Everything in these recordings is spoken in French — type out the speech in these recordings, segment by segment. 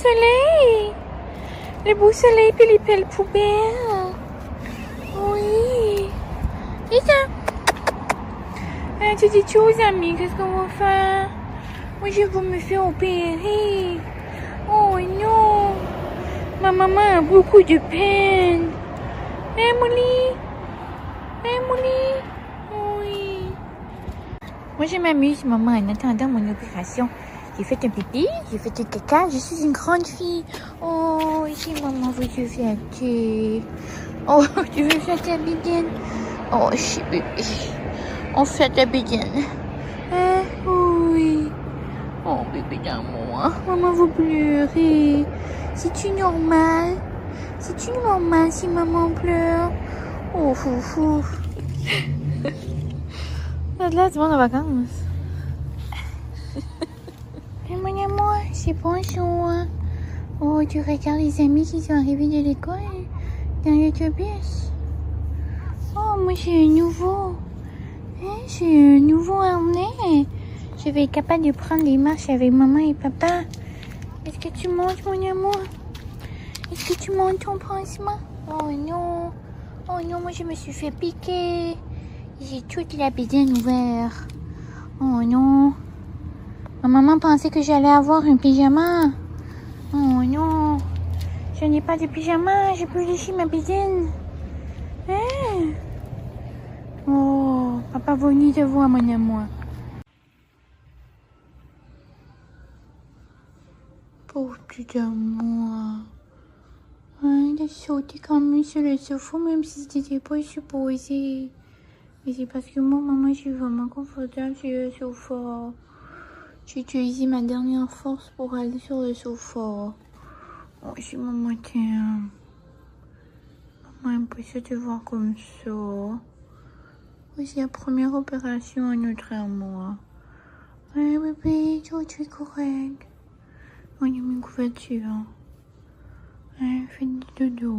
soleil. Le beau soleil puis les belles poubelles. Oui. Et ça. Tu dis-tu aux amis, qu'est-ce qu'on va faire? Moi, je vais me faire opérer. Oh non. Ma maman a beaucoup de peine. Hein, Molly? Hein, Molly? Oui. Moi, je m'amuse, maman, en attendant mon opération. J'ai fait un pipi, j'ai fait un caca, je suis une grande fille. Oh, ici, maman veut te flatter. Oh, tu veux flatter la bédaine? Oh, je bébé. On flatte la bédaine. Hein? Oui. Oh, bébé d'amour. Maman veut pleurer. C'est-tu normal? C'est-tu normal si maman pleure? Oh, foufou. Là, tu vas en vacances. Mais mon amour, c'est bonjour. Oh, tu regardes les amis qui sont arrivés de l'école dans l'autobus. Oh, moi j'ai un nouveau. Hein, j'ai un nouveau harnais. Je vais être capable de prendre les marches avec maman et papa. Est-ce que tu montes, mon amour? Est-ce que tu montes ton pansement? Oh non. Oh non, moi je me suis fait piquer. J'ai toute la bédaine ouverte. Oh non. Ma maman pensait que j'allais avoir un pyjama. Oh non. Je n'ai pas de pyjama. Je peux lécher ma bédaine. Hein? Oh, papa va venir te voir, mon amour. Pauvre petit amour. Hein, de sauter comme même sur le sofa, même si c'était pas supposé. Mais c'est parce que moi, maman, je suis vraiment confortable sur le sofa. J'ai utilisé ma dernière force pour aller sur le sofa. Oh, si maman t'aime. Maman aime pas ça te voir comme ça. Oui, c'est la première opération à notre amour. Ouais, bébé, tu es correct. On a mis une couverture. Ouais, fais du dodo.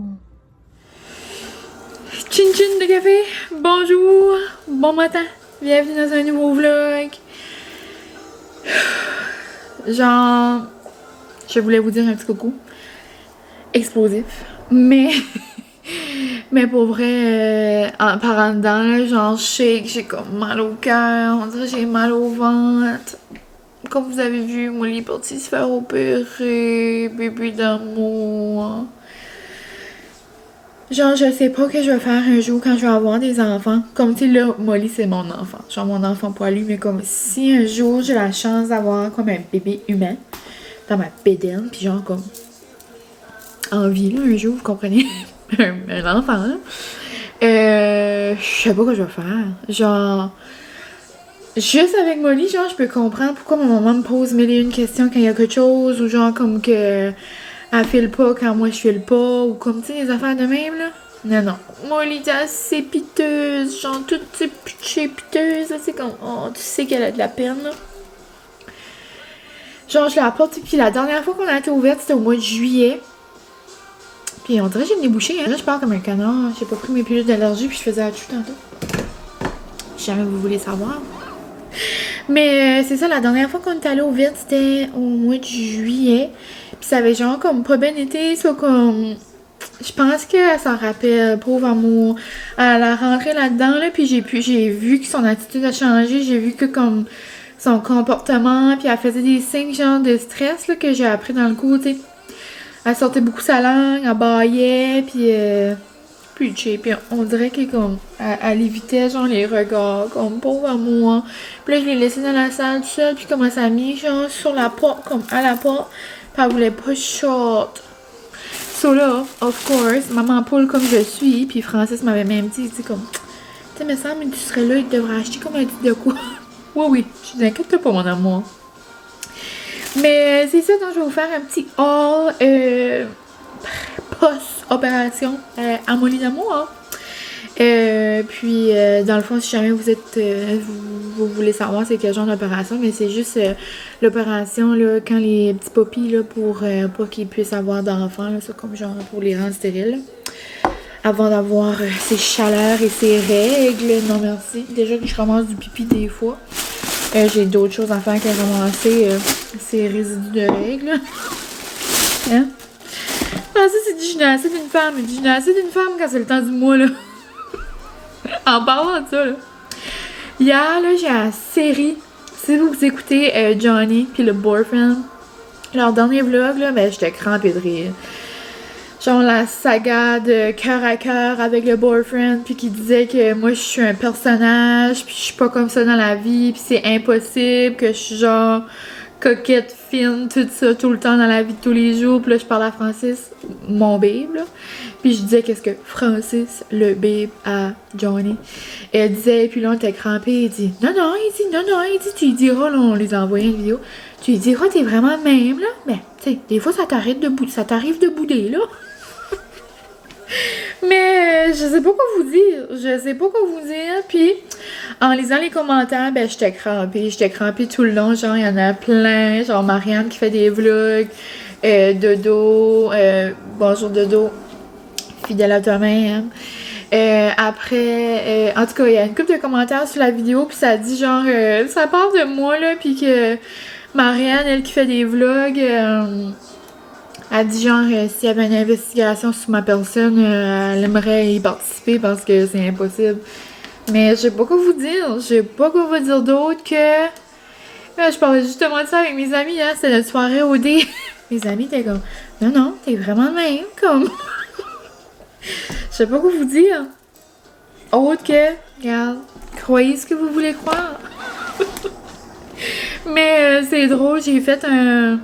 Chin chin de café. Bonjour. Bon matin. Bienvenue dans un nouveau vlog. Genre, je voulais vous dire un petit coucou explosif, mais pour vrai, par en dedans, là, genre, je sais que j'ai comme mal au cœur, on dirait que j'ai mal au ventre. Comme vous avez vu, Molly est partie se faire opérer, bébé d'amour. Genre, je sais pas que je vais faire un jour quand je vais avoir des enfants. Comme, tu sais, là, Molly, c'est mon enfant. Genre, mon enfant poilu, mais comme si un jour j'ai la chance d'avoir comme un bébé humain dans ma bédaine, puis genre, comme, en vie, là, un jour, vous comprenez? un enfant, là. Je sais pas quoi je vais faire. Genre, juste avec Molly, genre, je peux comprendre pourquoi ma maman me pose mille et une questions quand il y a quelque chose, ou genre, comme que elle file pas quand moi je file pas, ou comme, tu sais, les affaires de même, là. Non, non. Molly est assez piteuse, genre, toute pitchée piteuse, là, c'est comme, oh, tu sais qu'elle a de la peine, là. Genre, je la porte, puis la dernière fois qu'on a été ouverte, c'était au mois de juillet. Puis on dirait que j'ai le nez bouché, hein. Là, je parle comme un canard, j'ai pas pris mes pilules d'allergie, puis je faisais tout tantôt. Si jamais vous voulez savoir. Mais c'est ça, la dernière fois qu'on est allé au vide, c'était au mois de juillet. Puis ça avait genre comme pas bien été, ça comme... Je pense qu'elle s'en rappelle, pauvre amour. Elle a rentré là-dedans, là, puis j'ai vu que son attitude a changé. J'ai vu que comme son comportement, puis elle faisait des signes genre de stress, là, que j'ai appris dans le cours, tu sais. Elle sortait beaucoup sa langue, elle bâillait, puis... Puis on dirait qu'elle comme elle évitait genre les regards comme pauvre amour. Puis là je l'ai laissée dans la salle toute seule, puis comme elle s'est mise genre sur la porte, comme à la porte, puis elle voulait pas short. So là, of course, maman poule comme je suis, puis Francis m'avait même dit comme, tu sais, me semble que tu serais là, il devrait acheter comme un petit de quoi. Oui, je t'inquiète pas mon amour. Mais c'est ça, donc je vais vous faire un petit haul post-opération à Molly d'amour. Hein. Puis, dans le fond, si jamais vous êtes, vous voulez savoir c'est quel genre d'opération, mais c'est juste l'opération là quand les petits popis là pour pas qu'ils puissent avoir d'enfants, là, c'est comme genre pour les rendre stériles. Avant d'avoir ces chaleurs et ces règles, non merci. Déjà que je ramasse du pipi des fois, j'ai d'autres choses à faire que ramasser ces résidus de règles. Hein? Ah, ça, c'est du gynécée d'une femme. Du gynécée d'une femme quand c'est le temps du mois, là. En parlant de ça, là. Hier, là, j'ai la série. Si vous écoutez Johnny puis le boyfriend, leur dernier vlog, là, ben, j'étais crampée de rire. Genre la saga de cœur à cœur avec le boyfriend, puis qui disait que moi je suis un personnage, puis je suis pas comme ça dans la vie, puis c'est impossible, que je suis genre coquette, fine, tout ça, tout le temps dans la vie de tous les jours. Puis là, je parle à Francis, mon babe, là. Puis je disais qu'est-ce que Francis, le babe, à Johnny. Et elle disait, puis là, on était crampés, il dit, non, il dit, tu lui diras, là, on les a envoyé une vidéo, tu lui diras, t'es vraiment de même, là. Mais, tu sais, des fois, ça t'arrive de bouder, là. Mais je sais pas quoi vous dire. Puis en lisant les commentaires, ben j'étais crampée tout le long. Genre il y en a plein. Genre Marianne qui fait des vlogs, Dodo, bonjour Dodo, fidèle à toi-même. Après, en tout cas, il y a une couple de commentaires sur la vidéo, puis ça dit genre, ça parle de moi là, puis que Marianne, elle qui fait des vlogs. Elle dit genre, s'il y avait une investigation sur ma personne, elle aimerait y participer parce que c'est impossible. Mais je sais pas quoi vous dire. Je sais pas quoi vous dire d'autre que... je parlais justement de ça avec mes amis, hein. C'était notre soirée au dé. Mes amis étaient comme, non, t'es vraiment de même, comme... Je sais pas quoi vous dire. Autre que, regarde, croyez ce que vous voulez croire. Mais c'est drôle, j'ai fait un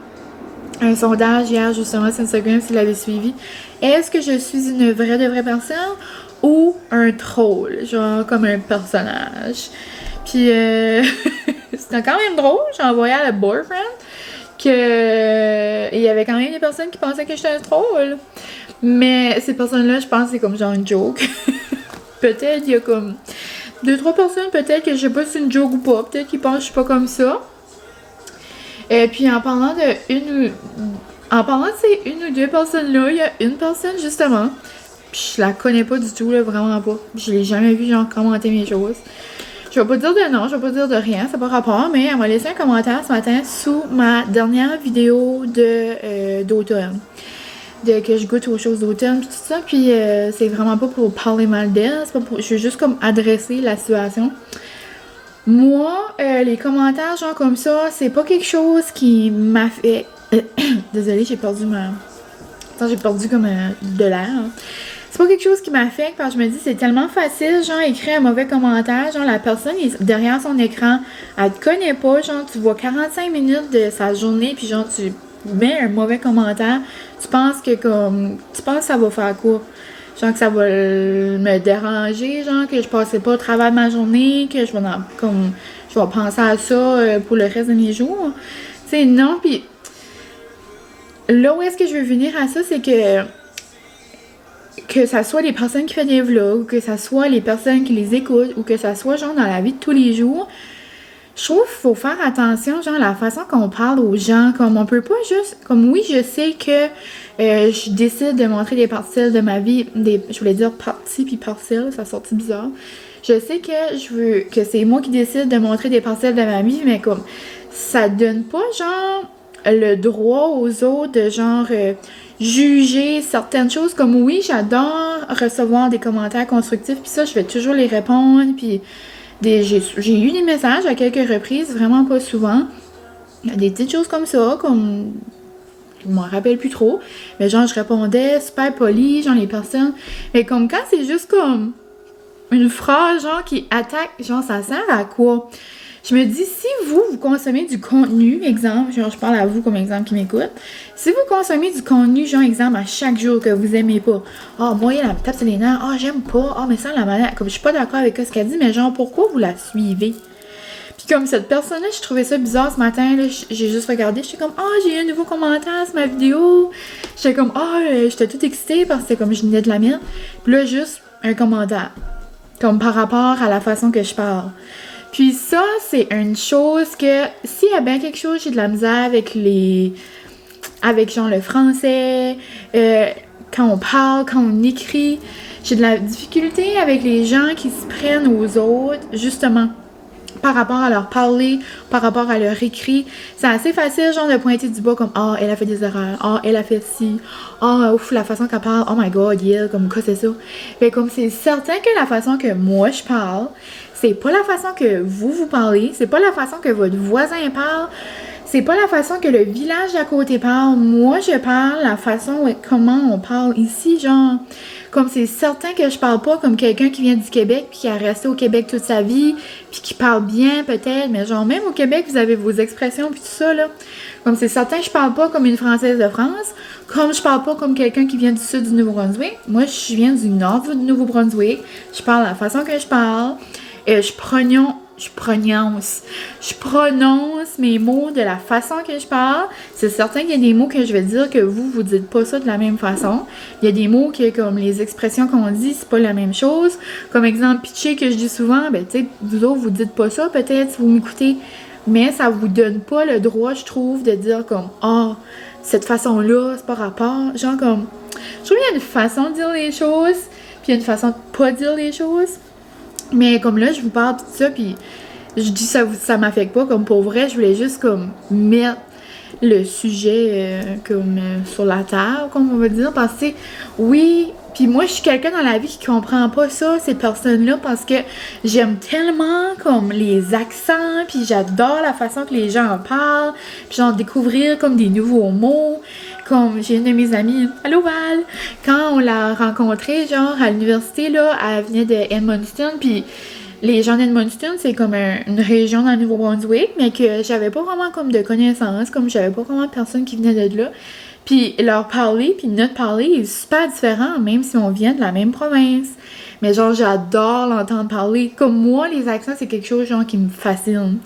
sondage hier justement sur Instagram si vous l'avez suivi. Est-ce que je suis une vraie de vraie personne ou un troll, genre comme un personnage? Puis c'était quand même drôle, j'ai envoyé à le boyfriend que il y avait quand même des personnes qui pensaient que j'étais un troll. Mais ces personnes-là, je pense que c'est comme genre une joke. Peut-être il y a comme 2-3 personnes, peut-être que je sais pas si c'est une joke ou pas, peut-être qu'ils pensent que je suis pas comme ça. Et puis en parlant de ces une ou deux personnes-là, il y a une personne justement, puis je la connais pas du tout, là, vraiment pas. Je l'ai jamais vu genre commenter mes choses. Je vais pas dire de nom, je vais pas dire de rien, c'est pas rapport, mais elle m'a laissé un commentaire ce matin sous ma dernière vidéo d'automne. Que je goûte aux choses d'automne pis tout ça, puis c'est vraiment pas pour parler mal d'elle, je veux juste comme adresser la situation. Moi, les commentaires genre comme ça, c'est pas quelque chose qui m'a fait... Désolée, j'ai perdu comme de l'air. Hein. C'est pas quelque chose qui m'affecte parce que je me dis c'est tellement facile, genre écrire un mauvais commentaire, genre la personne est derrière son écran, elle te connaît pas, genre tu vois 45 minutes de sa journée puis genre tu mets un mauvais commentaire, tu penses que ça va faire quoi? Genre que ça va me déranger, genre que je passais pas au travers de ma journée, que je vais penser à ça pour le reste de mes jours. Tu sais, non, puis là où est-ce que je veux venir à ça, c'est que ça soit les personnes qui font des vlogs, ou que ça soit les personnes qui les écoutent, ou que ça soit genre dans la vie de tous les jours, je trouve qu'il faut faire attention, genre, à la façon qu'on parle aux gens, comme on peut pas juste... Comme oui, je sais que je décide de montrer des parcelles de ma vie, je voulais dire parties puis parcelles, ça sortit bizarre. Je sais que c'est moi qui décide de montrer des parcelles de ma vie, mais comme, ça donne pas, genre, le droit aux autres de, genre, juger certaines choses. Comme oui, j'adore recevoir des commentaires constructifs, puis ça, je vais toujours les répondre, puis... J'ai eu des messages à quelques reprises, vraiment pas souvent. Des petites choses comme ça, comme... Je m'en rappelle plus trop. Mais genre, je répondais super poli, genre les personnes... Mais comme quand c'est juste comme une phrase, genre, qui attaque, genre, ça sert à quoi? Je me dis, si vous consommez du contenu, exemple, genre, je parle à vous comme exemple qui m'écoute, si vous consommez du contenu, genre, exemple, à chaque jour que vous aimez pas, moi, il la tape sur les nerfs, j'aime pas, mais ça, la manière, comme je suis pas d'accord avec ce qu'elle dit, mais genre, pourquoi vous la suivez? Puis comme cette personne-là, je trouvais ça bizarre ce matin, là, j'ai juste regardé, j'étais comme, j'ai eu un nouveau commentaire sur ma vidéo, j'étais comme, j'étais toute excitée parce que c'était comme je venais de la mienne, puis là, juste un commentaire, comme par rapport à la façon que je parle. Puis ça, c'est une chose que, s'il y a bien quelque chose, j'ai de la misère avec genre le français, quand on parle, quand on écrit, j'ai de la difficulté avec les gens qui se prennent aux autres, justement. par rapport à leur parler, par rapport à leur écrit. C'est assez facile, genre, de pointer du bas comme « Ah, elle a fait des erreurs. Ah, elle a fait ci. Ah, ouf, la façon qu'elle parle. Oh my god, yeah, comme quoi c'est ça. » Mais comme c'est certain que la façon que moi je parle, c'est pas la façon que vous parlez, c'est pas la façon que votre voisin parle, c'est pas la façon que le village d'à côté parle. Moi, je parle la façon comment on parle ici, genre... Comme c'est certain que je parle pas comme quelqu'un qui vient du Québec puis qui a resté au Québec toute sa vie puis qui parle bien peut-être, mais genre même au Québec vous avez vos expressions puis tout ça là. Comme c'est certain que je parle pas comme une Française de France, comme je parle pas comme quelqu'un qui vient du sud du Nouveau-Brunswick. Moi je viens du nord du Nouveau-Brunswick. Je parle la façon que je parle. Je prononce mes mots de la façon que je parle. C'est certain qu'il y a des mots que je vais dire que vous dites pas ça de la même façon. Il y a des mots que, comme les expressions qu'on dit, c'est pas la même chose. Comme exemple, pitcher que je dis souvent, ben tu sais, vous autres, vous dites pas ça peut-être si vous m'écoutez. Mais ça vous donne pas le droit, je trouve, de dire comme « Ah, cette façon-là, c'est pas rapport. » Genre comme... Je trouve qu'il y a une façon de dire les choses, puis il y a une façon de pas dire les choses. Mais comme là, je vous parle de tout ça, puis je dis ça m'affecte pas. Comme pour vrai, je voulais juste comme mettre le sujet sur la table, comme on va dire. Parce que, oui, puis moi, je suis quelqu'un dans la vie qui comprend pas ça, ces personnes-là, parce que j'aime tellement comme les accents, puis j'adore la façon que les gens en parlent, puis genre découvrir comme des nouveaux mots. Comme j'ai une de mes amies, allô Val, quand on l'a rencontrée, genre à l'université, là, elle venait de Edmundston, puis les gens d'Edmundston, c'est comme une région dans le Nouveau-Brunswick, mais que j'avais pas vraiment comme de connaissances, comme j'avais pas vraiment personne qui venait de là. Puis leur parler, puis notre parler est super différent, même si on vient de la même province. Mais genre, j'adore l'entendre parler. Comme moi, les accents, c'est quelque chose genre qui me fascine.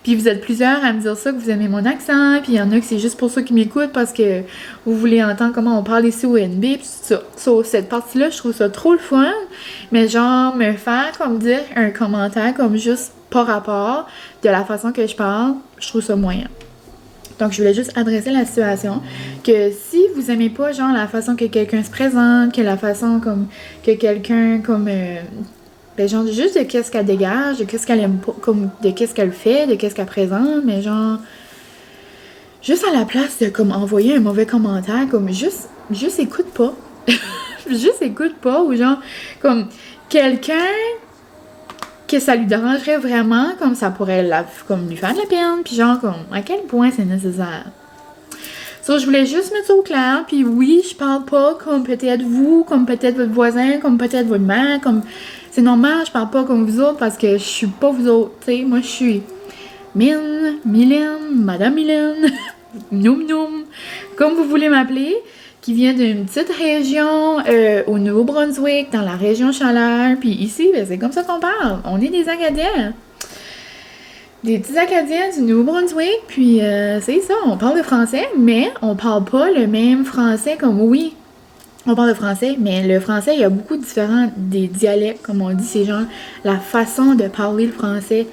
Puis vous êtes plusieurs à me dire ça, que vous aimez mon accent, puis il y en a que c'est juste pour ça qui m'écoutent, parce que vous voulez entendre comment on parle ici au NB, puis tout ça. Sur cette partie-là, je trouve ça trop le fun. Mais genre, me faire comme dire un commentaire comme juste par rapport de la façon que je parle, je trouve ça moyen. Donc, je voulais juste adresser la situation que si vous aimez pas, genre, la façon que quelqu'un se présente, que la façon comme que quelqu'un, comme, ben, genre, juste de qu'est-ce qu'elle dégage, de qu'est-ce qu'elle aime pas, comme, de qu'est-ce qu'elle fait, de qu'est-ce qu'elle présente, mais genre, juste à la place de, comme, envoyer un mauvais commentaire, comme, juste écoute pas. Juste écoute pas, ou genre, comme, quelqu'un que ça lui dérangerait vraiment, comme ça pourrait comme lui faire de la peine, puis genre comme à quel point c'est nécessaire. So, je voulais juste mettre ça au clair, puis oui, je parle pas comme peut-être vous, comme peut-être votre voisin, comme peut-être votre mère, comme c'est normal, je parle pas comme vous autres parce que je suis pas vous autres, tu sais, moi je suis Mylène, Madame Mylène, Noum Noum, comme vous voulez m'appeler, qui vient d'une petite région au Nouveau-Brunswick, dans la région Chaleur. Puis ici, ben, c'est comme ça qu'on parle. On est des Acadiens. Des petits Acadiens du Nouveau-Brunswick. Puis c'est ça, on parle le français, mais on parle pas le même français comme oui. On parle de français, mais le français, il y a beaucoup de différents des dialectes, comme on dit, c'est genre la façon de parler le français.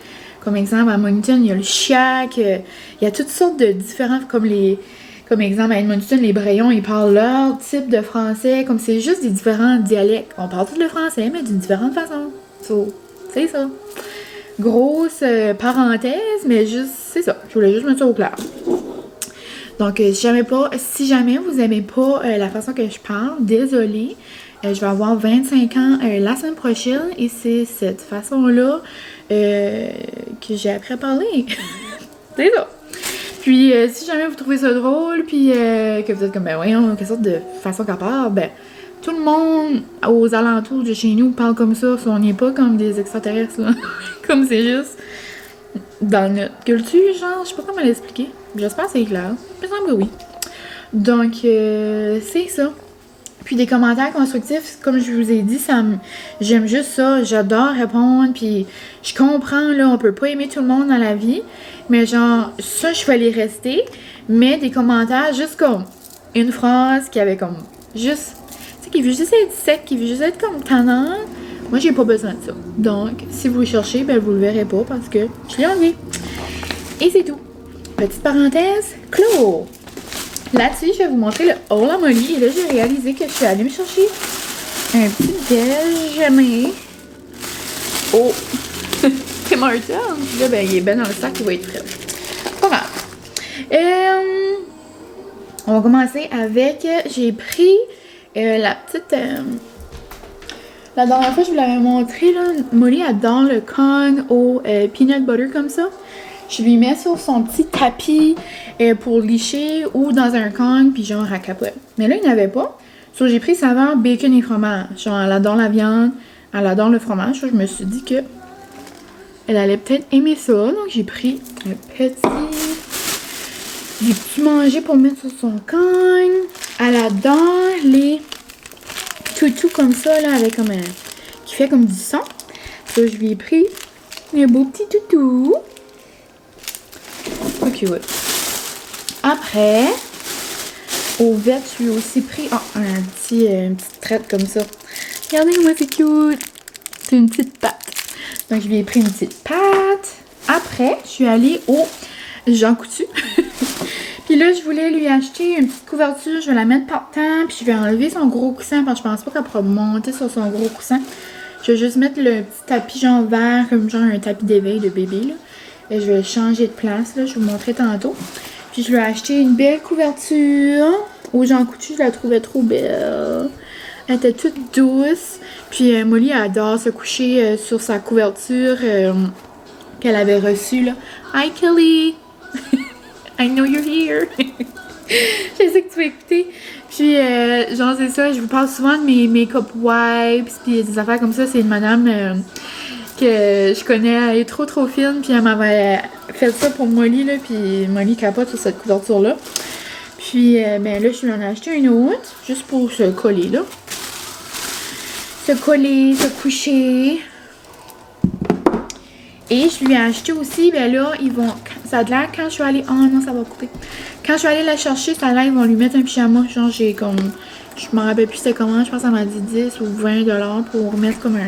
Comme exemple, à Moncton, il y a le chiac, il y a toutes sortes de différents, comme exemple, à Edmundston, les Brayons, ils parlent leur type de français, comme c'est juste des différents dialectes. On parle tout le français, mais d'une différente façon. So, c'est ça. Grosse parenthèse, mais juste, c'est ça. Je voulais juste mettre ça au clair. Donc, si jamais vous aimez pas la façon que je parle, désolée. Je vais avoir 25 ans la semaine prochaine, et c'est cette façon-là que j'ai appris à parler. C'est ça. Puis, si jamais vous trouvez ça drôle, puis que vous êtes comme, ben voyons, quelle sorte de façon qu'elle parle, ben, tout le monde aux alentours de chez nous parle comme ça, on n'est pas comme des extraterrestres, là. Comme c'est juste dans notre culture, genre, je sais pas comment l'expliquer. J'espère que c'est clair. Il me semble que oui. Donc, c'est ça. Puis des commentaires constructifs, comme je vous ai dit, j'aime juste ça, j'adore répondre, puis je comprends, là, on peut pas aimer tout le monde dans la vie, mais genre, ça, je vais les rester, mais des commentaires juste comme une phrase qui avait comme juste, tu sais, qui veut juste être sec, qui veut juste être comme tannant, moi, j'ai pas besoin de ça. Donc, si vous le cherchez, ben, vous le verrez pas parce que je l'ai enlevé. Et c'est tout. Petite parenthèse, clos! Là-dessus, je vais vous montrer le Hola Molly. Et là, j'ai réalisé que je suis allée me chercher un petit déjeuner. Oh! C'est Martens. Puis là, ben, il est ben dans le sac, il va être frais. Pas grave. On va commencer avec... J'ai pris la petite... la dernière fois, je vous l'avais montré, là. Molly adore le Kong au peanut butter comme ça. Je lui mets sur son petit tapis pour licher ou dans un Kong, puis genre, elle capote. Mais là, il n'y en avait pas. So, j'ai pris saveur bacon et fromage. Genre, elle adore la viande, elle adore le fromage. So, je me suis dit que elle allait peut-être aimer ça. Donc, j'ai pris des petits manger pour mettre sur son Kong. Elle adore les toutous comme ça, là, avec comme un... qui fait comme du son. So, je lui ai pris un beau petit toutou. Ok, ouais. Après, au vet, je lui ai aussi pris une petite traite comme ça. Regardez comment c'est cute. C'est une petite pâte. Donc, je lui ai pris une petite pâte. Après, je suis allée au Jean Coutu. Puis là, je voulais lui acheter une petite couverture. Je vais la mettre par terre. Puis je vais enlever son gros coussin. Parce que je pense pas qu'elle pourra monter sur son gros coussin. Je vais juste mettre le petit tapis genre vert. Comme genre un tapis d'éveil de bébé, là. Et je vais le changer de place, là. Je vais vous montrer tantôt. Puis je lui ai acheté une belle couverture. Au Jean Coutu, je la trouvais trop belle. Elle était toute douce. Puis Molly elle adore se coucher sur sa couverture qu'elle avait reçue, là. Hi Kelly! I know you're here! Je sais que tu vas écouter. Puis, genre, c'est ça, je vous parle souvent de mes make-up wipes, puis des affaires comme ça. C'est une madame que je connais, elle est trop fine, puis elle m'avait fait ça pour Molly, là, puis Molly capote sur cette couverture-là. Puis, ben là, je lui en ai acheté une autre, juste pour se coller, là. Se coller, se coucher. Et je lui ai acheté aussi, ben là, ils vont... Ça a l'air, quand je suis allée... Oh non, ça va couper. Quand je suis allée la chercher, ça a l'air, ils vont lui mettre un pyjama. Genre, j'ai comme... Je me rappelle plus c'était comment. Je pense que ça m'a dit 10 ou 20 $ pour mettre comme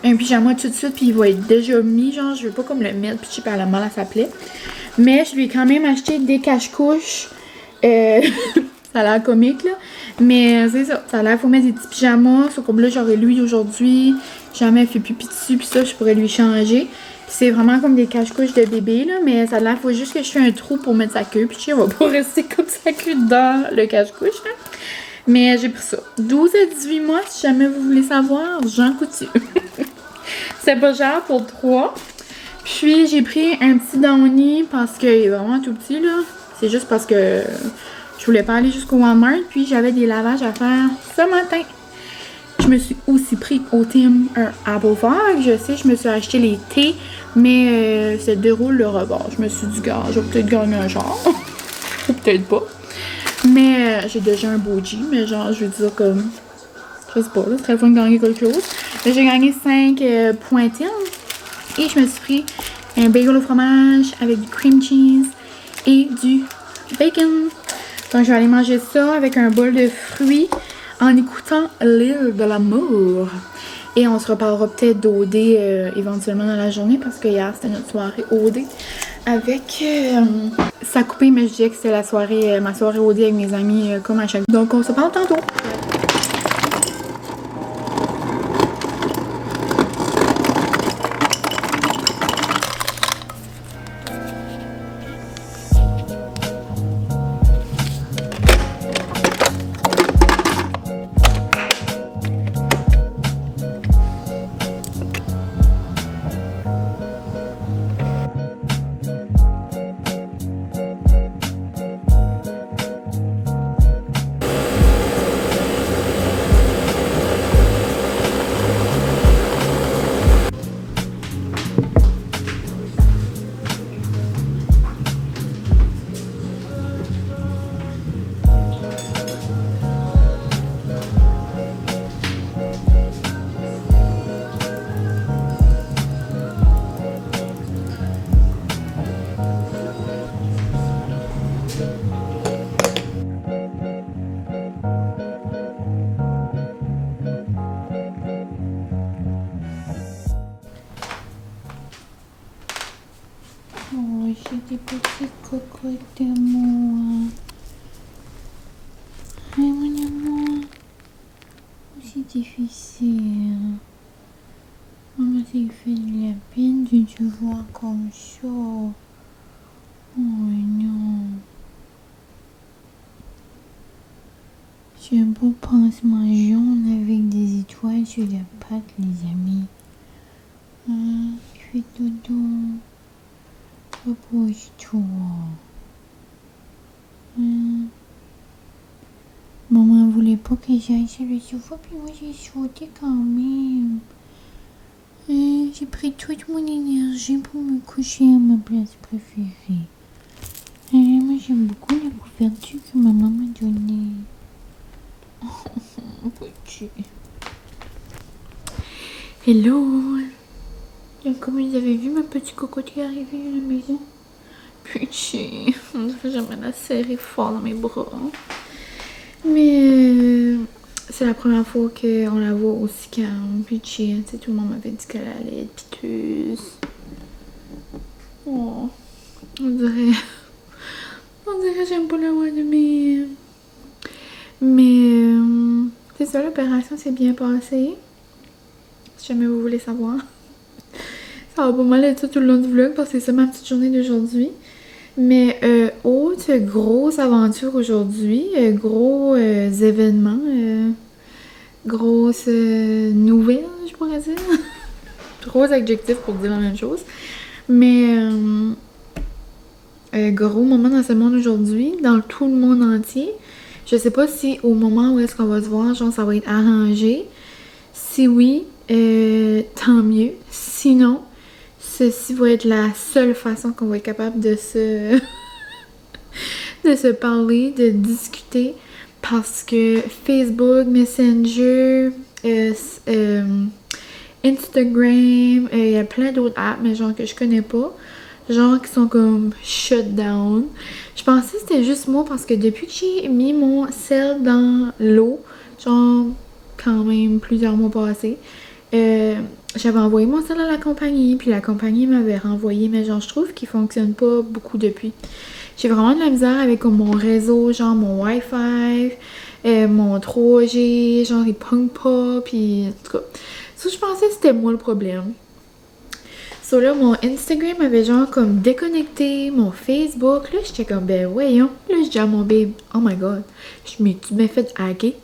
un pyjama tout de suite. Puis il va être déjà mis. Genre, je veux pas comme le mettre. Puis je sais pas, elle a mal à sa plaie. Mais je lui ai quand même acheté des cache-couches. Ça a l'air comique, là. Mais c'est ça. Ça a l'air, faut mettre des petits pyjamas. Sauf comme là, j'aurais lui aujourd'hui. Jamais elle fait pipi dessus. Puis ça, je pourrais lui changer. C'est vraiment comme des cache-couches de bébé, là, mais ça a l'air, faut juste que je fasse un trou pour mettre sa queue, puis elle va pas rester comme sa queue dans le cache-couche, là. Mais j'ai pris ça. 12 à 18 mois, si jamais vous voulez savoir, Jean Coutu. C'est pas cher pour 3. Puis j'ai pris un petit Downy parce qu'il est vraiment tout petit, là. C'est juste parce que je voulais pas aller jusqu'au Walmart, puis j'avais des lavages à faire ce matin. Je me suis aussi pris au Tim un Apple Fog. Je sais, je me suis acheté les thés, mais ça déroule le rebord. Je me suis dit, gars, je vais peut-être gagner un genre. Ou peut-être pas. Mais j'ai déjà un beau G, mais genre, je veux dire comme... Je sais pas, là, ce serait le fun de gagner quelque chose. Là, j'ai gagné 5 pointines. Et je me suis pris un bagel au fromage avec du cream cheese et du bacon. Donc, je vais aller manger ça avec un bol de fruits en écoutant l'île de l'amour. Et on se reparlera peut-être d'OD éventuellement dans la journée parce que hier c'était notre soirée OD avec ça coupé, mais je disais que c'était la soirée, ma soirée OD avec mes amis comme à chaque. Donc on se parle tantôt. Oh, j'ai des petites cocottes de moi. Hi, mon amour. C'est difficile. Maman s'est fait de la peine de te voir comme ça. Oh non. C'est un beau pansement jaune avec des étoiles sur la patte, les amis. Fais dodo. Repose-toi. Maman voulait pas que j'aille sur le sofa, puis moi j'ai sauté quand même. J'ai pris toute mon énergie pour me coucher à ma place préférée. Moi j'aime beaucoup la couverture que maman m'a donnée. Petit. Hello. Donc, comme vous avez vu, ma petite cocotte est arrivée à la maison. Petit. On dirait j'aimerais la serrer fort dans mes bras. Mais c'est la première fois qu'on la voit aussi calme. Petit. Tu sais, tout le monde m'avait dit qu'elle allait être piteuse. Oh. On dirait j'aime pas la voix de mes... Mais c'est ça, l'opération s'est bien passée. Si jamais vous voulez savoir. Ça va pas mal être ça tout le long du vlog parce que c'est ça ma petite journée d'aujourd'hui. Mais autre grosse aventure aujourd'hui, gros événements, grosses nouvelles, je pourrais dire. Gros adjectifs pour dire la même chose. Mais gros moment dans ce monde aujourd'hui, dans tout le monde entier. Je sais pas si au moment où est-ce qu'on va se voir, genre ça va être arrangé. Si oui, tant mieux. Sinon, ceci va être la seule façon qu'on va être capable de se parler, de discuter. Parce que Facebook, Messenger, Instagram, il y a plein d'autres apps, mais genre que je connais pas. Genre qui sont comme shut down. Je pensais que c'était juste moi parce que depuis que j'ai mis mon sel dans l'eau, genre quand même plusieurs mois passés, j'avais envoyé mon sel à la compagnie, puis la compagnie m'avait renvoyé, mais genre je trouve qu'il fonctionne pas beaucoup depuis. J'ai vraiment de la misère avec mon réseau, genre mon Wi-Fi, mon 3G, genre il pogne pas, puis en tout cas. Ça, je pensais que c'était moi le problème. So là, mon Instagram avait genre comme déconnecté, mon Facebook, là, j'étais comme, ben voyons. Là, je dis à mon babe, oh my god, tu m'as fait hacker.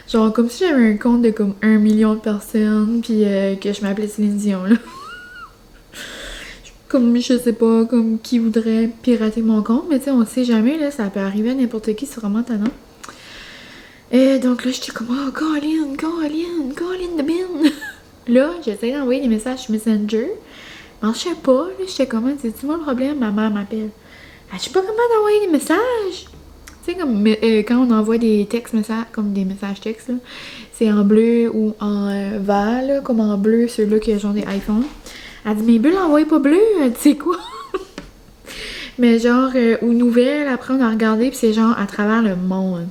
Genre comme si j'avais un compte de comme 1 million de personnes, puis que je m'appelais Céline Dion, là. Comme, je sais pas, comme qui voudrait pirater mon compte, mais tu sais, on sait jamais, là, ça peut arriver à n'importe qui, c'est vraiment tannant. Et donc là, j'étais comme, oh, Colin de bin. Là, j'essaie d'envoyer des messages sur Messenger. Je sais pas, là, j'étais comme, c'est-tu moi le problème? Ma mère m'appelle. Je sais pas comment d'envoyer des messages. Tu sais, comme quand on envoie des textes messages, comme des messages textes, là, c'est en bleu ou en vert, là, comme en bleu, ceux-là qui ont des iPhones. Elle dit, mais Bulle, envoie pas bleu, elle dit, c'est quoi? Mais genre, aux nouvelles, après on a regardé, puis c'est genre à travers le monde.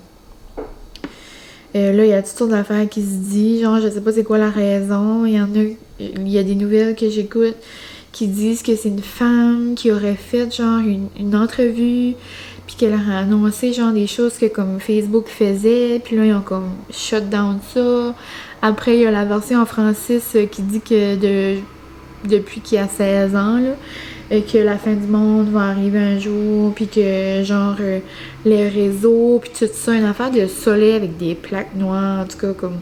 Là, il y a toutes sortes d'affaires qui se disent, genre, je sais pas c'est quoi la raison. Il y a des nouvelles que j'écoute qui disent que c'est une femme qui aurait fait, genre, une entrevue, puis qu'elle aurait annoncé, genre, des choses que, comme, Facebook faisait, puis là, ils ont, comme, shut down ça. Après, il y a la version en français qui dit que depuis qu'il y a 16 ans, là, que la fin du monde va arriver un jour, puis que genre les réseaux, puis tout ça, une affaire de soleil avec des plaques noires, en tout cas comme...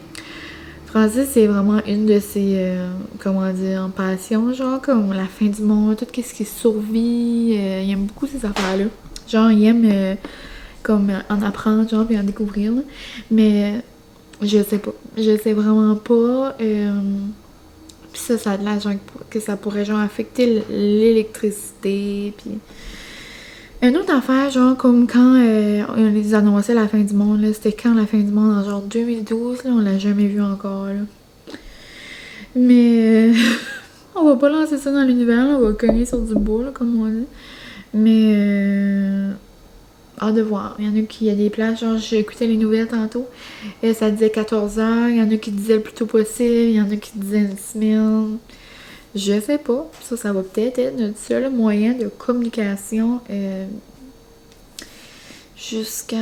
Francis, c'est vraiment une de ses, comment dire, passions, genre comme la fin du monde, tout ce qui survit, il aime beaucoup ces affaires-là. Genre, il aime comme en apprendre, genre, puis en découvrir, là. Mais je sais pas, je sais vraiment pas... Puis ça a de l'air genre que ça pourrait genre affecter l'électricité. Puis une autre affaire, genre comme quand on les annonçait la fin du monde, là, c'était quand la fin du monde? En genre 2012, là, on l'a jamais vu encore, là. Mais on va pas lancer ça dans l'univers, on va cogner sur du bois, là, comme on dit. Mais hâte de voir. Il y en a qui, il y a des places, genre j'écoutais les nouvelles tantôt, et ça disait 14h, il y en a qui disaient le plus tôt possible, il y en a qui disaient une semaine. Je sais pas. Ça va peut-être être notre seul moyen de communication jusqu'à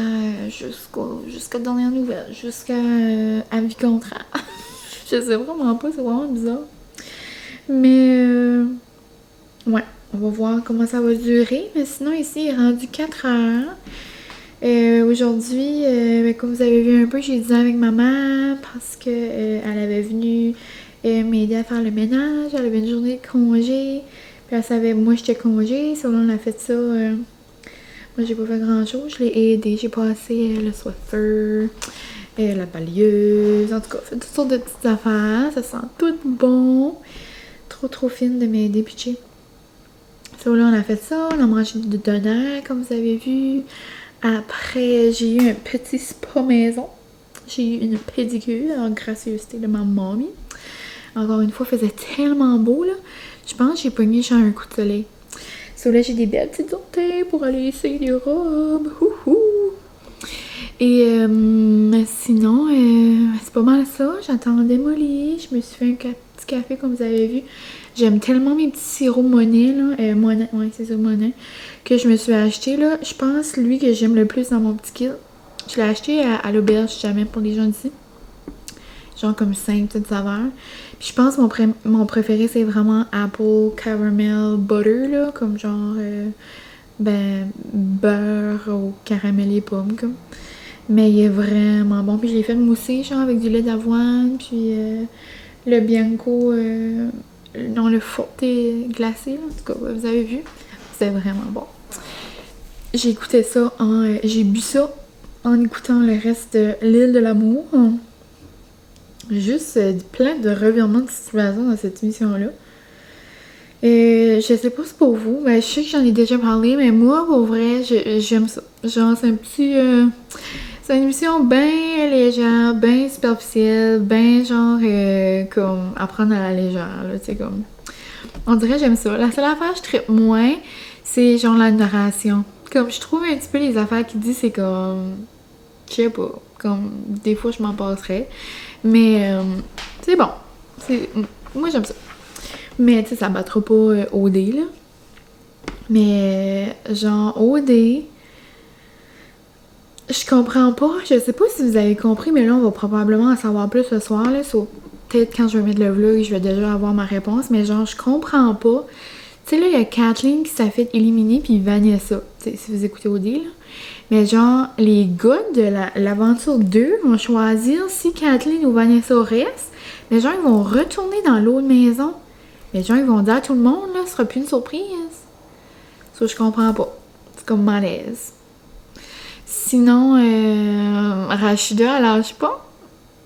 dernière nouvelle, jusqu'à avis contraire. Je sais vraiment pas, c'est vraiment bizarre. Mais on va voir comment ça va durer. Mais sinon, ici, il est rendu 4 heures. Aujourd'hui, comme vous avez vu un peu, j'ai dîné avec maman parce que elle avait venu m'aider à faire le ménage. Elle avait une journée de congé. Puis elle savait, moi j'étais congé. Selon on a fait ça. Moi j'ai pas fait grand chose. Je l'ai aidé. J'ai passé le Swiffer, la balieuse. En tout cas, fait toutes sortes de petites affaires. Ça sent tout bon. Trop fine de m'aider. Puis là, on a fait ça. On a mangé du doner, comme vous avez vu. Après, j'ai eu un petit spa maison. J'ai eu une pédicure en gracieuseté de ma mamie. Encore une fois, il faisait tellement beau, là. Je pense que j'ai pogné genre un coup de soleil. Là, j'ai des belles petites orteils pour aller essayer des robes. Et sinon, c'est pas mal ça. J'attendais Molly. Je me suis fait un petit café, comme vous avez vu. J'aime tellement mes petits sirops Monet, là. Monet, ouais, c'est ça, Monet. Que je me suis acheté, là. Je pense, lui, que j'aime le plus dans mon petit kit. Je l'ai acheté à l'auberge, jamais, pour les gens d'ici. Genre comme 5 petites saveurs. Puis je pense mon préféré, c'est vraiment Apple Caramel Butter, là. Comme genre, beurre au caramel et pommes, comme. Mais il est vraiment bon. Puis je l'ai fait mousser, genre, avec du lait d'avoine. Puis le Bianco, non, le forte glacé, là. En tout cas, vous avez vu. C'était vraiment bon. J'ai écouté ça j'ai bu ça en écoutant le reste de L'île de l'amour. Juste plein de revirements de situation dans cette émission-là. Je sais pas si c'est pour vous, mais je sais que j'en ai déjà parlé, mais moi, pour vrai, j'aime ça. Genre, c'est un petit... c'est une émission bien légère, bien superficielle, bien genre comme apprendre à la légère, là, tu sais, comme... On dirait que j'aime ça. La seule affaire que je trippe moins, c'est genre la narration. Comme, je trouve un petit peu les affaires qu'il dit, c'est comme... Je sais pas. Comme, des fois, je m'en passerais. Mais, c'est bon. Moi, j'aime ça. Mais, tu sais, ça battra pas OD, là. Mais, genre, OD... Je comprends pas. Je sais pas si vous avez compris, mais là, on va probablement en savoir plus ce soir, là. Peut-être quand je vais mettre le vlog, je vais déjà avoir ma réponse. Mais genre, je comprends pas. Tu sais, là, il y a Kathleen qui s'est fait éliminer, puis Vanessa. Tu sais, si vous écoutez OD, là. Mais genre, les gars de l'aventure 2 vont choisir si Kathleen ou Vanessa restent. Mais genre, ils vont retourner dans l'autre maison. Mais genre, ils vont dire à tout le monde, là, ce sera plus une surprise. Ça, je comprends pas. C'est comme malaise. Sinon, Rachida, elle lâche pas.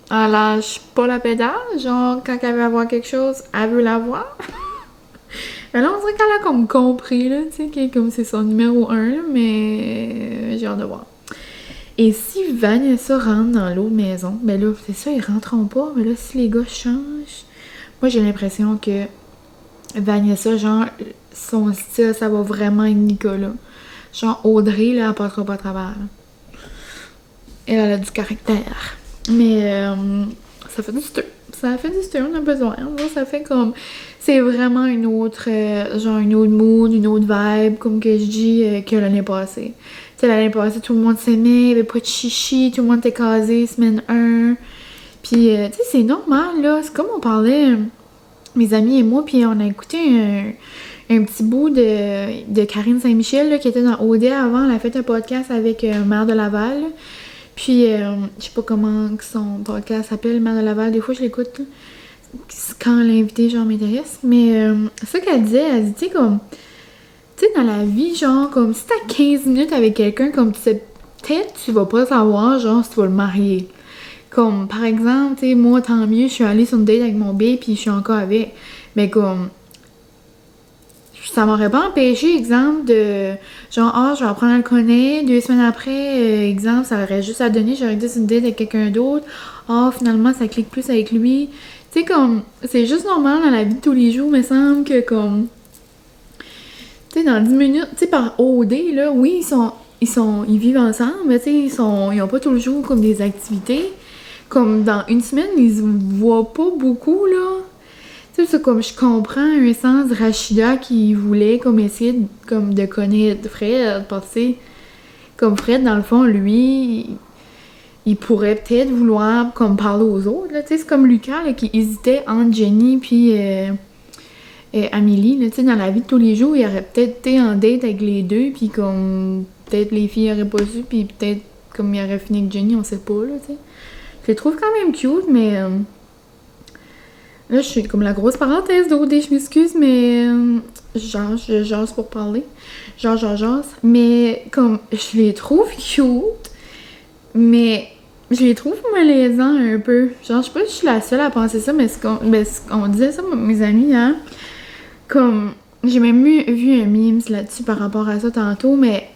Elle lâche pas la pédale. Genre, quand elle veut avoir quelque chose, elle veut l'avoir. Mais là, on dirait qu'elle a comme compris, là, tu sais, comme c'est son numéro 1, là, mais j'ai hâte de voir. Et si Vanessa rentre dans l'autre maison, ben là, c'est ça, ils rentreront pas, mais là, si les gars changent, moi, j'ai l'impression que Vanessa, genre, son style, ça va vraiment être Nicolas. Genre, Audrey, là, elle passera pas à travers. Elle a du caractère. Mais, ça fait du stir. Ça fait du stir, on a besoin. Ça fait comme... C'est vraiment une autre, genre une autre mood, une autre vibe, comme que je dis, que l'année passée. Tu sais, l'année passée, tout le monde s'aimait, il n'y avait pas de chichi, tout le monde était casé, semaine 1. Puis, tu sais, c'est normal, là. C'est comme on parlait, mes amis et moi, puis on a écouté un petit bout de Karine Saint-Michel, là, qui était dans OD avant. Elle a fait un podcast avec Mère de Laval, là. Puis, je sais pas comment son podcast s'appelle, Mère de Laval. Des fois, je l'écoute, là, quand l'invité, genre, m'intéresse. Mais, c'est ça qu'elle disait. Elle dit, tu sais, comme... Tu sais, dans la vie, genre, comme si t'as 15 minutes avec quelqu'un, comme tu sais, peut-être tu vas pas savoir, genre, si tu vas le marier. Comme, par exemple, tu sais, moi, tant mieux, je suis allée sur une date avec mon bébé, puis je suis encore avec. Mais comme... Ça m'aurait pas empêché, exemple, de... Genre, je vais apprendre à le connaître. 2 semaines après, exemple, ça aurait juste à donner. J'aurais dit une date avec quelqu'un d'autre. Finalement, ça clique plus avec lui. Tu sais, comme... C'est juste normal dans la vie de tous les jours, me semble que, comme... Tu sais, dans 10 minutes, tu sais, par OD, là, oui, ils vivent ensemble, mais tu sais, ils ont pas tout le jour comme des activités. Comme dans une semaine, ils se voient pas beaucoup, là. Tu sais, c'est comme je comprends un sens Rachida qui voulait comme essayer de connaître Fred, parce que comme Fred, dans le fond, lui, il pourrait peut-être vouloir comme parler aux autres, là. Tu sais, c'est comme Lucas, là, qui hésitait entre Jenny puis Amélie, là, tu sais, dans la vie de tous les jours, il aurait peut-être été en date avec les deux, puis comme peut-être les filles auraient pas su, puis peut-être comme il aurait fini avec Jenny, on sait pas, là, tu sais. Je les trouve quand même cute, mais là, je suis comme la grosse parenthèse d'OD, je m'excuse, mais genre, je jase pour parler. Genre. Mais comme, je les trouve cute, mais je les trouve malaisants un peu. Genre, je sais pas si je suis la seule à penser ça, mais on disait ça, mes amis, hein. Comme, j'ai même vu un meme là-dessus par rapport à ça tantôt, mais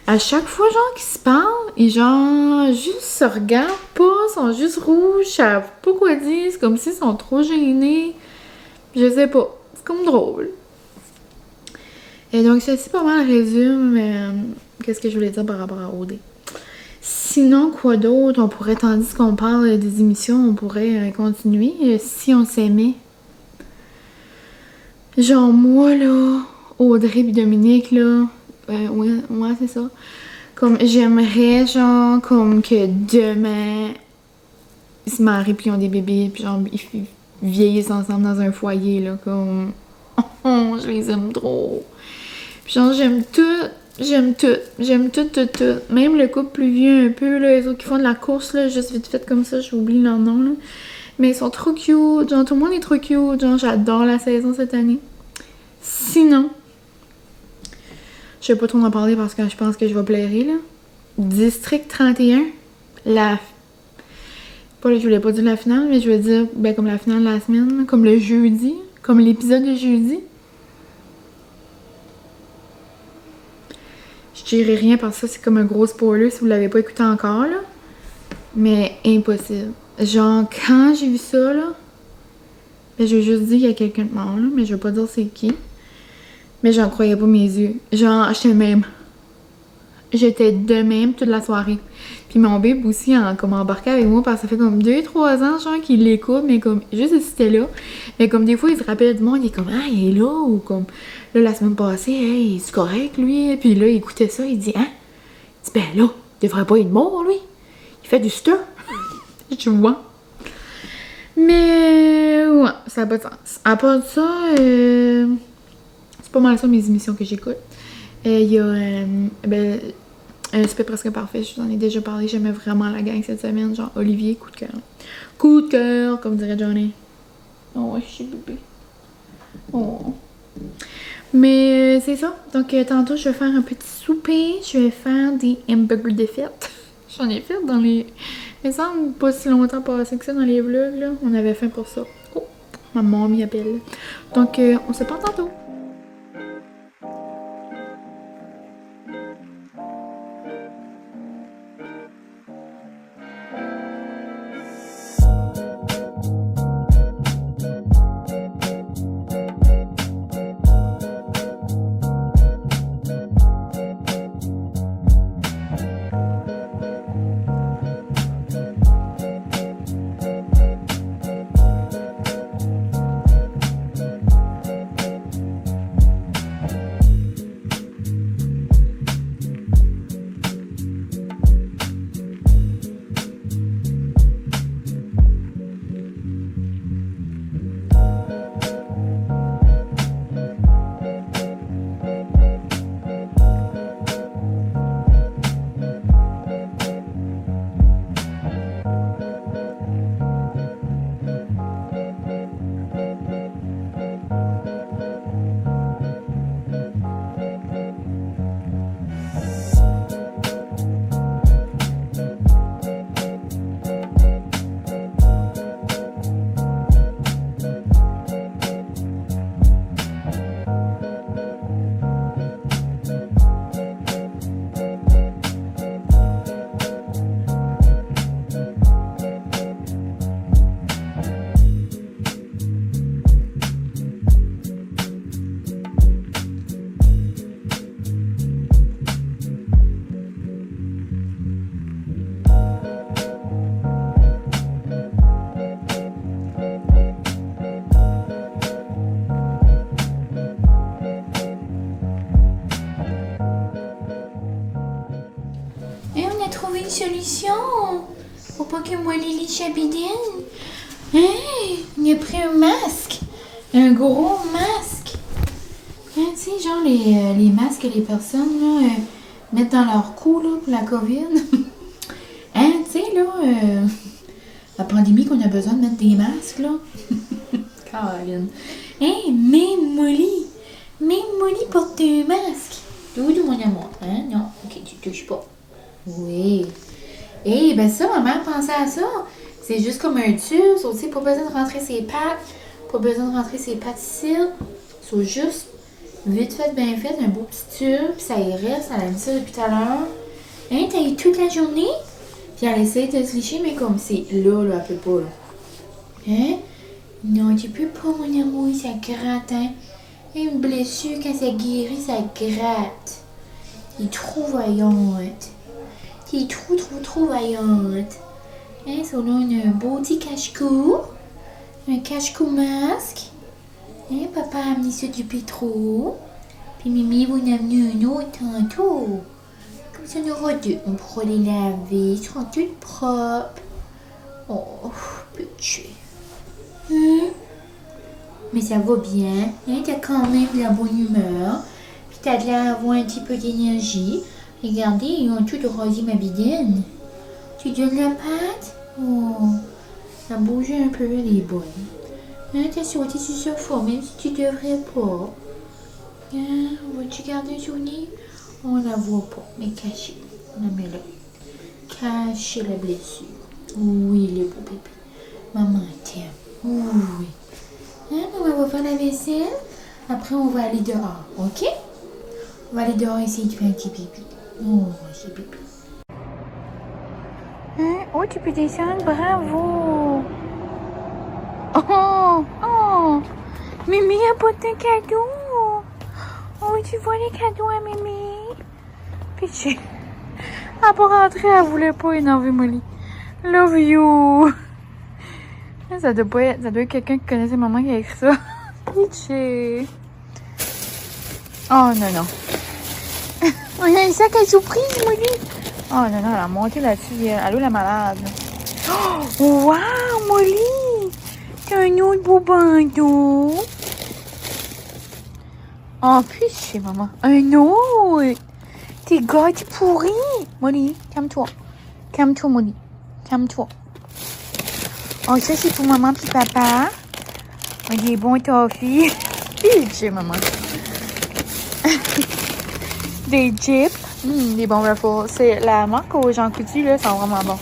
à chaque fois, genre, qu'ils se parlent, ils, genre, juste se regardent pas, sont juste rouges, savent pas quoi dire, c'est comme s'ils sont trop gênés. Je sais pas. C'est comme drôle. Et donc, ceci pas mal résume qu'est-ce que je voulais dire par rapport à OD. Sinon, quoi d'autre? On pourrait, tandis qu'on parle des émissions, on pourrait continuer si on s'aimait. Genre, moi, là, Audrey et Dominique, là, ouais, c'est ça. Comme, j'aimerais, genre, comme que demain, ils se marient puis ils ont des bébés, puis genre, ils vieillissent ensemble dans un foyer, là, comme... Oh, je les aime trop. Puis genre, j'aime tout. Même le couple plus vieux un peu, là, les autres qui font de la course, là, juste vite fait comme ça, j'oublie leur nom, là. Mais ils sont trop cute, genre, tout le monde est trop cute, genre, j'adore la saison cette année. Sinon, je vais pas trop en parler parce que je pense que je vais plairer, là. District 31, je voulais pas dire la finale, mais je veux dire, ben, comme la finale de la semaine, comme le jeudi, comme l'épisode de jeudi. Je dirais rien parce que ça, c'est comme un gros spoiler si vous l'avez pas écouté encore, là. Mais impossible. Genre, quand j'ai vu ça, là, ben, je vais juste dire qu'il y a quelqu'un de mort, là, mais je vais pas dire c'est qui. Mais j'en croyais pas mes yeux. Genre, j'étais de même toute la soirée. Puis mon bébé aussi comme embarqué avec moi parce que ça fait comme 2-3 ans genre qu'il l'écoute, mais comme juste si c'était là. Mais comme des fois il se rappelle du monde, il est comme ah il est là ou comme là la semaine passée, hey, c'est correct lui. Puis là il écoutait ça, il dit hein? Il dit ben là, il devrait pas être mort lui. Il fait du stir. Tu vois. Mais ouais, ça n'a pas de sens. À part de ça, c'est pas mal ça mes émissions que j'écoute. Il y a Super Presque Parfait, je vous en ai déjà parlé, j'aimais vraiment la gang cette semaine, genre Olivier, coup de cœur. Coup de cœur, comme dirait Johnny. Oh ouais, je suis bébé. Oh. Mais c'est ça, donc tantôt je vais faire un petit souper, je vais faire des hamburgers de fête. J'en ai fait dans les... Il me semble pas si longtemps passé que ça dans les vlogs, là. On avait faim pour ça. Oh, ma maman m'y appelle. Donc on se parle tantôt. Une solution pour pas que moi Lily Chabidine. Hey, il a pris un masque, un gros masque. Hein, tu sais, genre les masques que les personnes là, mettent dans leur cou là, pour la COVID. Hein, tu sais, là, la pandémie qu'on a besoin de mettre des masques, là. Caroline. Hein, même Molly porte un masque. Doudou, mon amour. Hein, non, ok, tu touches pas. Oui. Eh, ben ça, ma mère pensait à ça. C'est juste comme un tube, ça aussi, pas besoin de rentrer ses pattes. Pas besoin de rentrer ses pattes ici. C'est juste vite fait, bien fait, un beau petit tube, puis ça y reste, elle a mis ça depuis tout à l'heure. Hein, t'as eu toute la journée? Puis elle essaie de se licher, mais comme c'est là, elle peut pas, là. Hein? Non, tu peux pas, mon amour, ça gratte, hein? Une blessure, quand ça guérit, ça gratte. T'es trop voyante. T'es trop voyante. Hein, ça, là, un beau petit cache-cou. Un cache-cou masque. Hein, papa a amené ça du pétro. Puis Mimi, vous en a amené un autre tantôt. Comme ça, on aura deux. On pourra les laver. Ils seront toutes propres. Oh, petit. Hein? Mais ça va bien. Hein? T'as quand même de la bonne humeur. Puis t'as de l'air d'avoir un petit peu d'énergie. Regardez, ils ont tout rasé ma bidaine. Tu donnes la pâte? Oh, ça bouge un peu, elle est bonne. Hein, t'as sauté sur ce sofa, même si tu devrais pas. Hein, vas-tu garder un souvenir? On la voit pas, mais cachée. On la met là. Cacher la blessure. Oui, le beau bébé. Maman t'aime. Oui. Hein, maman va faire la vaisselle. Après, on va aller dehors, ok? On va aller dehors essayer de faire un petit pipi. Oh, j'ai pipi. Hein? Oh, tu peux descendre, bravo! Oh! Mimi a porté un cadeau! Oh, tu vois les cadeaux à Mimi? Pitié. Elle pas rentrer, elle voulait pas énerver Molly. Love you! Ça doit être quelqu'un qui connaissait maman qui a écrit ça. Pitié. Oh non. On a un sac à surprise, Molly. Oh non, elle a monté là-dessus. Allô, la malade. Oh, wow, Molly! T'as un autre beau bandeau. Oh, pitié, maman. Un autre. T'es gâté pourri. Molly, calme-toi. Calme-toi, Molly. Calme-toi. Oh, ça, c'est pour maman puis papa. Oh, des bons toffees. Pitié, maman. Des chips. Des bons Ruffles. C'est la marque aux Jean Coutu, là, sont vraiment bons.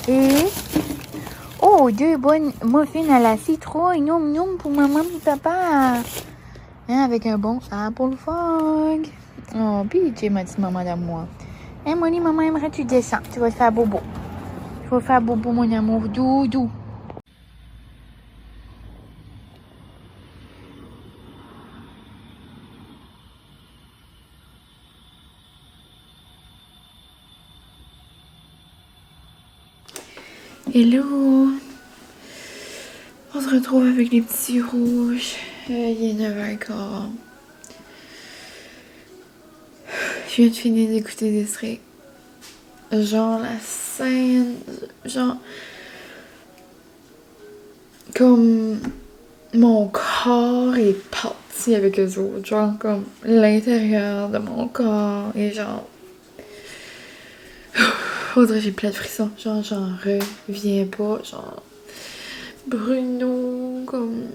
Et... oh, deux bonnes muffins à la citrouille. Noum pour maman et papa. Hein, avec un bon Apple Fog. Oh, pitié, ma petite maman d'amour. Hein, Molly, maman aimerait que tu descends. Tu vas te faire bobo. Tu vas faire bobo, mon amour. Doudou. Hello! On se retrouve avec les petits rouges. Il est 9h15. Je viens de finir d'écouter des extraits. Genre la scène. Genre. Comme. Mon corps est parti avec eux autres. Genre comme l'intérieur de mon corps. Et genre. Faudrait que j'ai plein de frissons. Genre, j'en reviens pas. Genre. Bruno, comme.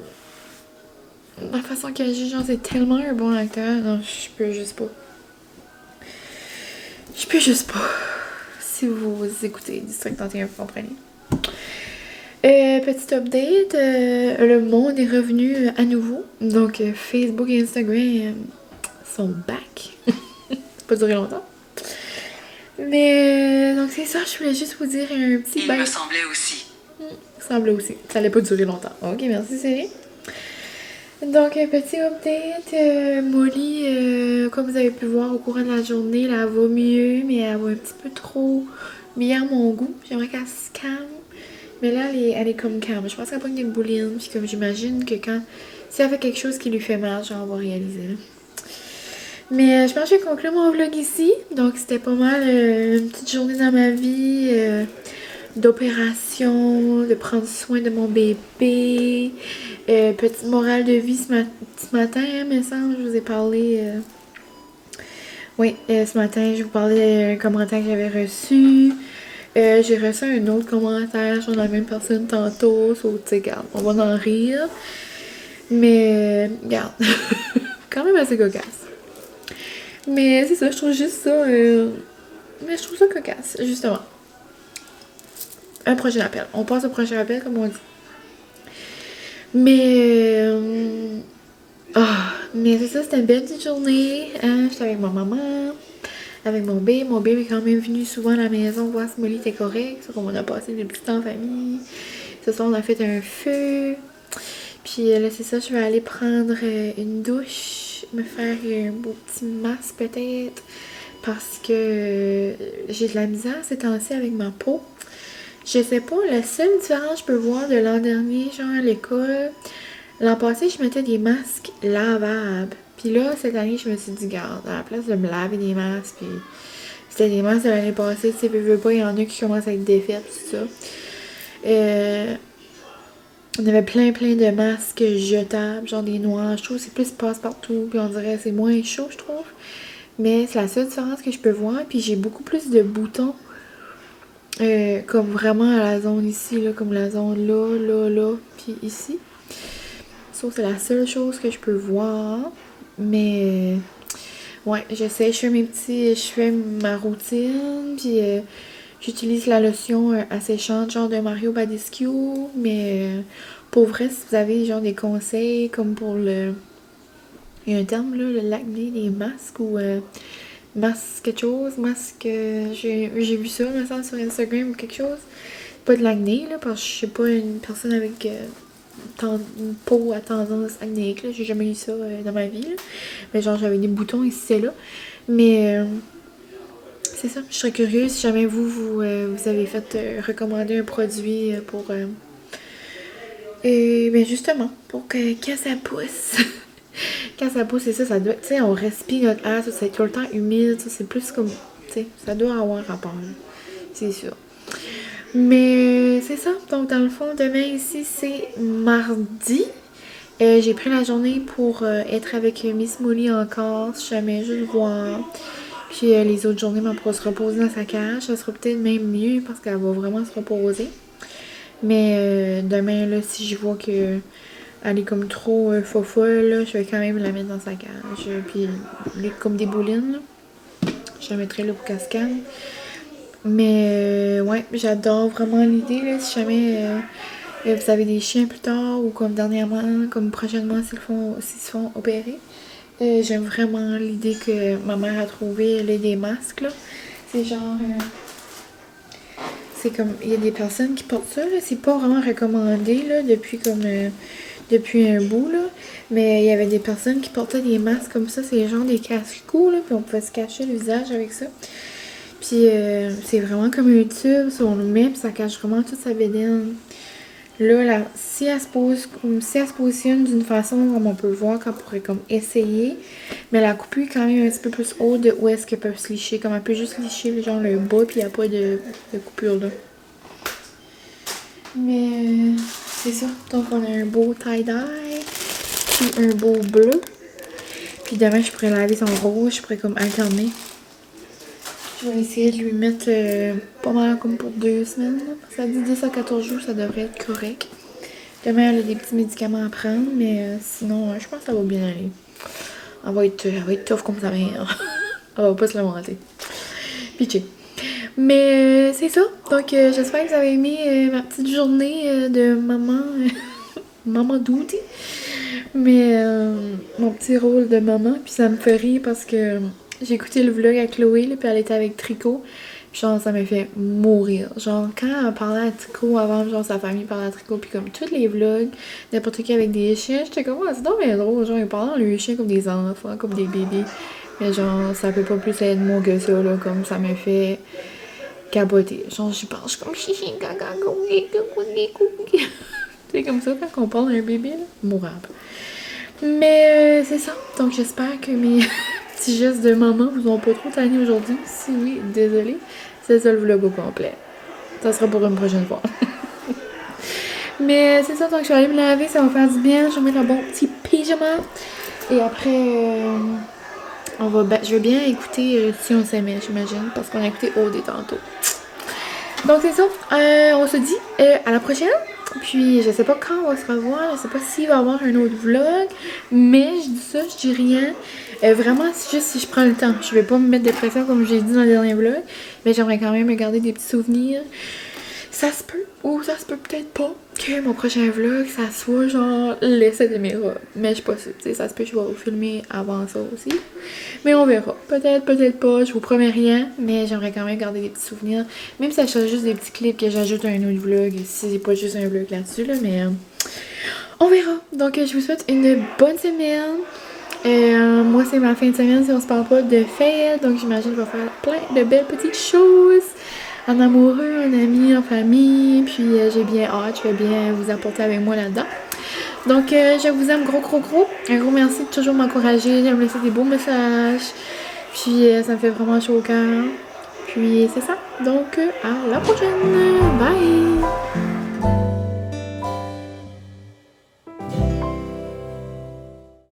La façon qu'il agit, genre, c'est tellement un bon acteur. Non, je peux juste pas. Si vous écoutez District 31, vous comprenez. Petit update, le monde est revenu à nouveau. Donc, Facebook et Instagram sont back. Ça n'a pas duré longtemps. Mais, donc c'est ça, je voulais juste vous dire un petit Il me semblait aussi. Semblait aussi. Ça allait pas durer longtemps. Ok, merci Céline. Donc, un petit update. Molly, comme vous avez pu voir au courant de la journée, là, elle va mieux, mais elle va un petit peu trop bien à mon goût. J'aimerais qu'elle se calme. Mais là, elle est comme calme. Je pense qu'elle pogne une bouline. Puis comme j'imagine que si elle fait quelque chose qui lui fait mal, genre, on va réaliser. Là. Mais je pense que je vais conclure mon vlog ici. Donc, c'était pas mal une petite journée dans ma vie. D'opération, de prendre soin de mon bébé, Petite morale de vie ce matin, hein, me semble, je vous ai parlé... Oui, ce matin, je vous parlais d'un commentaire que j'avais reçu. J'ai reçu un autre commentaire sur la même personne tantôt. Tu sais, regarde, on va en rire. Mais, regarde, quand même assez cocasse. Mais c'est ça, je trouve juste ça... Mais je trouve ça cocasse, justement. Un prochain appel. On passe au prochain appel, comme on dit. Mais c'est ça, c'était une belle petite journée. Hein? J'étais avec ma maman, avec mon bébé. Mon bébé est quand même venu souvent à la maison voir si Molly était correcte. On a passé des petits temps en famille. Ce soir, on a fait un feu. Puis là, c'est ça, je vais aller prendre une douche, me faire un beau petit masque peut-être. Parce que j'ai de la misère ces temps-ci avec ma peau. Je sais pas, la seule différence que je peux voir de l'an dernier, genre à l'école, l'an passé, je mettais des masques lavables. Puis là, cette année, je me suis dit, garde, à la place de me laver des masques, puis c'était des masques de l'année passée, tu sais, veux pas, il y en a qui commencent à être défaits, tout ça. On avait plein de masques jetables, genre des noirs. Je trouve que c'est plus passe-partout, puis on dirait que c'est moins chaud, je trouve. Mais c'est la seule différence que je peux voir, puis j'ai beaucoup plus de boutons. Comme vraiment à la zone ici, là, comme la zone là, puis ici. Sauf que c'est la seule chose que je peux voir. Mais ouais, j'essaie, je fais ma routine, puis j'utilise la lotion asséchante genre de Mario Badescu. Mais pour vrai, si vous avez genre des conseils comme pour le... Il y a un terme là, le l'acné des masques ou... masque quelque chose, j'ai vu ça, me semble, sur Instagram ou quelque chose. Pas de l'acné, là, parce que je suis pas une personne avec une peau à tendance acnéique, là. J'ai jamais eu ça dans ma vie, là. Mais genre, j'avais des boutons ici et là. Mais c'est ça, je serais curieuse si jamais vous avez fait recommander un produit pour... ben justement, pour que ça pousse. Quand ça pousse, c'est ça, ça doit... Tu sais, on respire notre air, ça, c'est tout le temps humide, ça, c'est plus comme... Tu sais, ça doit avoir rapport, là. C'est sûr. Mais c'est ça. Donc, dans le fond, demain, ici, c'est mardi. J'ai pris la journée pour être avec Miss Molly encore, si jamais juste voir. Puis les autres journées, elle pourra se reposer dans sa cage. Ça sera peut-être même mieux parce qu'elle va vraiment se reposer. Mais demain, là, si je vois que... elle est comme trop fofolle, là, je vais quand même la mettre dans sa cage. Puis, comme des boulines, là. Je la mettrai là pour qu'elle se calme. Mais, ouais, j'adore vraiment l'idée, là. Si jamais vous avez des chiens plus tard, ou comme dernièrement, comme prochainement, s'ils se font opérer. J'aime vraiment l'idée que ma mère a trouvé, elle a des masques, là. C'est genre... c'est comme... Il y a des personnes qui portent ça, là. C'est pas vraiment recommandé, là, depuis un bout, là. Mais il y avait des personnes qui portaient des masques comme ça, c'est genre des cache-cou, là, puis on pouvait se cacher le visage avec ça. Puis c'est vraiment comme un tube, ça, on le met, puis ça cache vraiment toute sa bédaine. Là, si elle se positionne d'une façon comme on peut voir, qu'on pourrait comme essayer, mais la coupure est quand même un petit peu plus haute de où est-ce qu'elle peut se licher, comme elle peut juste licher genre le bas, puis il n'y a pas de coupure là. Mais c'est ça. Donc, on a un beau tie-dye, puis un beau bleu. Puis demain, je pourrais laver son rouge, je pourrais comme alterner. Je vais essayer de lui mettre pas mal comme pour 2 semaines. Là. Ça dit 10 à 14 jours, ça devrait être correct. Demain, elle a des petits médicaments à prendre, mais sinon, je pense que ça va bien aller. Elle va être tough comme sa mère. Elle va pas se lamenter. Pitché. Mais c'est ça. Donc, j'espère que vous avez aimé ma petite journée de maman. Maman Doudi. Mais mon petit rôle de maman. Puis ça me fait rire parce que j'ai écouté le vlog à Chloé, là, puis elle était avec Tricot. Puis genre, ça m'a fait mourir. Genre, quand elle parlait à Tricot avant, genre, sa famille parlait à Tricot, puis comme tous les vlogs, n'importe qui avec des chiens, j'étais comme, c'est donc bien drôle. Genre, ils parlent les chiens comme des enfants, comme des bébés. Mais genre, ça peut pas plus être moi que ça, là. Comme ça m'a fait capoter. Genre, j'y pense comme chichi, gaga, c'est comme ça quand on parle à un bébé, là. Mourable. Mais c'est ça. Donc, j'espère que mes petits gestes de maman vous ont pas trop tanné aujourd'hui. Si oui, désolée. C'est ça le vlog au complet. Ça sera pour une prochaine fois. Mais c'est ça, donc je vais aller me laver, ça va faire du bien. Je vais mettre un bon petit pyjama. Et après, je vais bien écouter Si on s'aimait, j'imagine, parce qu'on a écouté OD tantôt. Donc c'est ça, on se dit à la prochaine. Puis je sais pas quand on va se revoir, je sais pas s'il va y avoir un autre vlog, mais je dis ça, je dis rien. Vraiment, c'est juste si je prends le temps. Je vais pas me mettre de pression comme j'ai dit dans le dernier vlog, mais j'aimerais quand même me garder des petits souvenirs. Ça se peut, ou ça se peut peut-être pas, que mon prochain vlog, ça soit genre l'essai de mes robes. Mais je suis pas sûre, tu sais, ça se peut que je vais vous filmer avant ça aussi. Mais on verra. Peut-être, peut-être pas, je vous promets rien, mais j'aimerais quand même garder des petits souvenirs. Même si ça change juste des petits clips que j'ajoute à un autre vlog, si c'est pas juste un vlog là-dessus, là, mais on verra. Donc je vous souhaite une bonne semaine. Moi, c'est ma fin de semaine si on se parle pas de fête, donc j'imagine que je vais faire plein de belles petites choses. En amoureux, en ami, en famille, puis j'ai bien hâte, je vais bien vous apporter avec moi là-dedans. Donc, je vous aime gros. Un gros merci de toujours m'encourager, de me laisser des beaux messages. Puis, ça me fait vraiment chaud au cœur. Puis, c'est ça. Donc, à la prochaine. Bye!